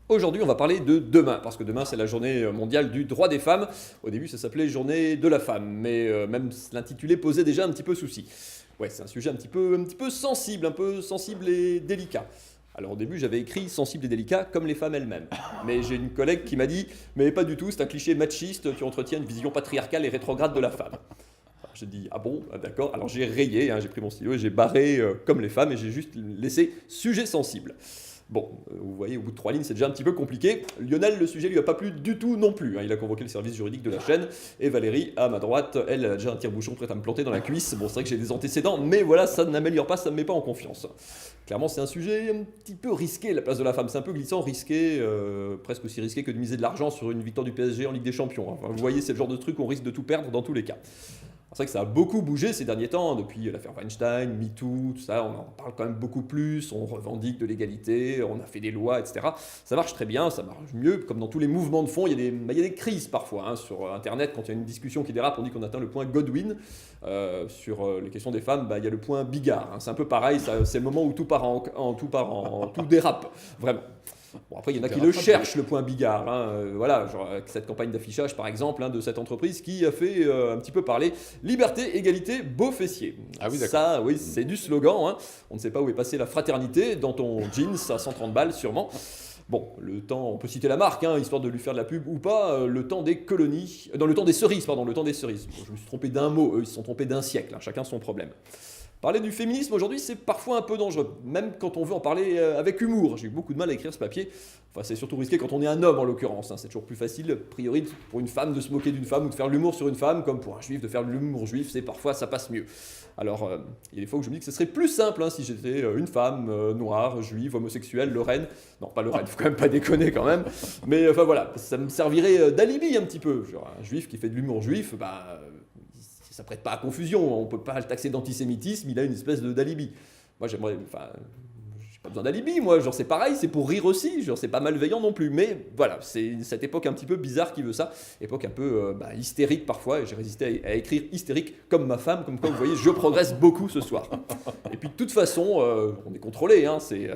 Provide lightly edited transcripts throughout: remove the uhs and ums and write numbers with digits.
Aujourd'hui, on va parler de demain, parce que demain, c'est la journée mondiale du droit des femmes. Au début, ça s'appelait journée de la femme, mais même l'intitulé posait déjà un petit peu souci. Ouais, c'est un sujet un petit peu sensible et délicat. Alors au début, j'avais écrit sensible et délicat comme les femmes elles-mêmes. Mais j'ai une collègue qui m'a dit, mais pas du tout, c'est un cliché machiste, tu entretiens une vision patriarcale et rétrograde de la femme. Alors, j'ai dit, ah bon, ah, d'accord. Alors j'ai rayé, j'ai pris mon stylo et j'ai barré comme les femmes et j'ai juste laissé sujet sensible. Bon, vous voyez, au bout de 3 lignes, c'est déjà un petit peu compliqué. Lionel, le sujet lui a pas plu du tout non plus. Il a convoqué le service juridique de la chaîne. Et Valérie, à ma droite, elle a déjà un tire-bouchon prêt à me planter dans la cuisse. Bon, c'est vrai que j'ai des antécédents, mais voilà, ça n'améliore pas, ça ne me met pas en confiance. Clairement, c'est un sujet un petit peu risqué, la place de la femme. C'est un peu glissant, risqué, presque aussi risqué que de miser de l'argent sur une victoire du PSG en Ligue des Champions. Enfin, vous voyez, c'est le genre de truc qu'on risque de tout perdre dans tous les cas. C'est vrai que ça a beaucoup bougé ces derniers temps, depuis l'affaire Weinstein, MeToo, tout ça, on en parle quand même beaucoup plus, on revendique de l'égalité, on a fait des lois, etc. Ça marche très bien, ça marche mieux, comme dans tous les mouvements de fond, il y a des crises parfois. Sur Internet, quand il y a une discussion qui dérape, on dit qu'on atteint le point Godwin. Sur les questions des femmes, il y a le point Bigard. C'est un peu pareil, c'est le moment où tout tout dérape, vraiment. Bon, après, il y en a qui le cherchent, le point Bigard. Voilà, genre avec cette campagne d'affichage, par exemple, de cette entreprise qui a fait un petit peu parler liberté, égalité, beau fessier. Ah oui, d'accord. Ça, oui, c'est du slogan. On ne sait pas où est passée la fraternité, dans ton jeans à 130 balles, sûrement. Bon, le temps, on peut citer la marque, histoire de lui faire de la pub ou pas, le temps des colonies, le temps des cerises, pardon, le temps des cerises. Bon, je me suis trompé d'un mot, eux, ils se sont trompés d'un siècle, chacun son problème. Parler du féminisme aujourd'hui, c'est parfois un peu dangereux, même quand on veut en parler avec humour. J'ai eu beaucoup de mal à écrire ce papier. Enfin, c'est surtout risqué quand on est un homme en l'occurrence. C'est toujours plus facile, a priori, pour une femme de se moquer d'une femme ou de faire de l'humour sur une femme, comme pour un juif de faire de l'humour juif, parfois ça passe mieux. Alors, il y a des fois où je me dis que ce serait plus simple si j'étais une femme noire, juive, homosexuelle, lorraine. Non, pas lorraine, faut quand même pas déconner quand même. Mais enfin voilà, ça me servirait d'alibi un petit peu. Genre un juif qui fait de l'humour juif, ça prête pas à confusion, on peut pas le taxer d'antisémitisme, il a une espèce d'alibi. Moi j'ai pas besoin d'alibi, moi, c'est pareil, c'est pour rire aussi, c'est pas malveillant non plus, mais voilà, c'est cette époque un petit peu bizarre qui veut ça, époque un peu hystérique parfois, et j'ai résisté à écrire hystérique comme ma femme, comme quoi vous voyez, je progresse beaucoup ce soir. Et puis de toute façon, on est contrôlé,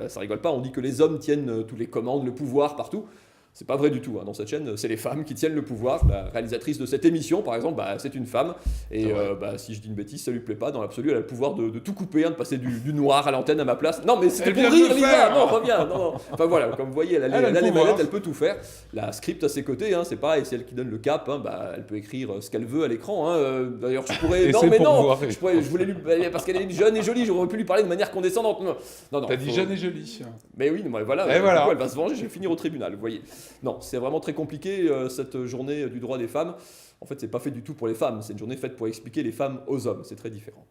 ça rigole pas, on dit que les hommes tiennent toutes les commandes, le pouvoir partout. C'est pas vrai du tout. Dans cette chaîne, c'est les femmes qui tiennent le pouvoir. La réalisatrice de cette émission, par exemple, c'est une femme. Et si je dis une bêtise, ça lui plaît pas. Dans l'absolu, elle a le pouvoir de tout couper, de passer du noir à l'antenne à ma place. Non, mais c'était pour rire, Lisa. Non, reviens. Non. Enfin voilà, comme vous voyez, elle a les manettes, elle peut tout faire. La script à ses côtés, c'est pareil, c'est elle qui donne le cap. Elle peut écrire ce qu'elle veut à l'écran. D'ailleurs, je pourrais. Non, mais non. Je voulais lui parce qu'elle est jeune et jolie. J'aurais pu lui parler de manière condescendante. Non. T'as dit jeune et jolie. Mais oui, voilà. Et voilà. Elle va se venger. Je vais finir au tribunal. Vous voyez. Non, c'est vraiment très compliqué cette journée du droit des femmes. En fait, c'est pas fait du tout pour les femmes, c'est une journée faite pour expliquer les femmes aux hommes, c'est très différent.